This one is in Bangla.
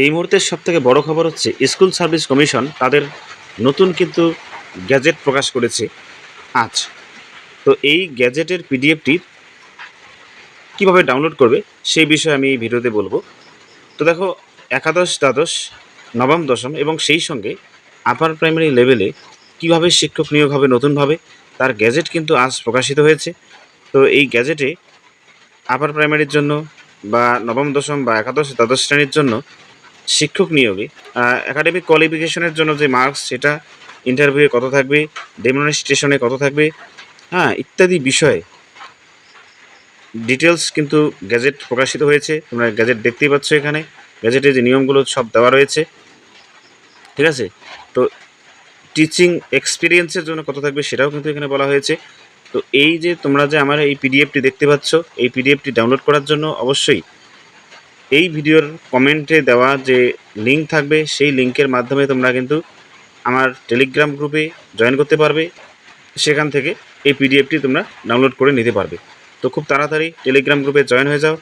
এই মুহূর্তের সবথেকে বড় খবর হচ্ছে স্কুল সার্ভিস কমিশন তাদের নতুন কিন্তু গ্যাজেট প্রকাশ করেছে আজ। তো এই গ্যাজেটের পিডিএফটি কিভাবে ডাউনলোড করবে সেই বিষয়ে আমি এই ভিডিওতে বলবো। তো দেখো, একাদশ দ্বাদশ নবম দশম এবং সেই সঙ্গে আপার প্রাইমারি লেভেলে কিভাবে শিক্ষক নিয়োগ হবে নতুনভাবে, তার গ্যাজেট কিন্তু আজ প্রকাশিত হয়েছে। তো এই গ্যাজেটে আপার প্রাইমারির জন্য বা নবম দশম বা একাদশ দ্বাদশ শ্রেণীর জন্য শিক্ষক নিয়োগে একাডেমিক কোয়ালিফিকেশনের জন্য যে মার্কস সেটা ইন্টারভিউয়ে কত থাকবে, ডেমনস্ট্রেশনে কত থাকবে, ইত্যাদি বিষয়ে ডিটেলস কিন্তু গ্যাজেট প্রকাশিত হয়েছে। তোমরা গ্যাজেট দেখতেই পাচ্ছ, এখানে গ্যাজেটে যে নিয়মগুলো সব দেওয়া রয়েছে, ঠিক আছে। তো টিচিং এক্সপিরিয়েন্সের জন্য কত থাকবে সেটাও কিন্তু এখানে বলা হয়েছে। তো এই যে তোমরা যে আমার এই পিডিএফটি দেখতে পাচ্ছ, এই পিডিএফটি ডাউনলোড করার জন্য অবশ্যই এই ভিডিওর কমেন্টে দেওয়া যে লিঙ্ক থাকবে সেই লিঙ্কের মাধ্যমে তোমরা কিন্তু আমার টেলিগ্রাম গ্রুপে জয়েন করতে পারবে। সেখান থেকে এই পিডিএফটি তোমরা ডাউনলোড করে নিতে পারবে। তো খুব তাড়াতাড়ি টেলিগ্রাম গ্রুপে জয়েন হয়ে যাও।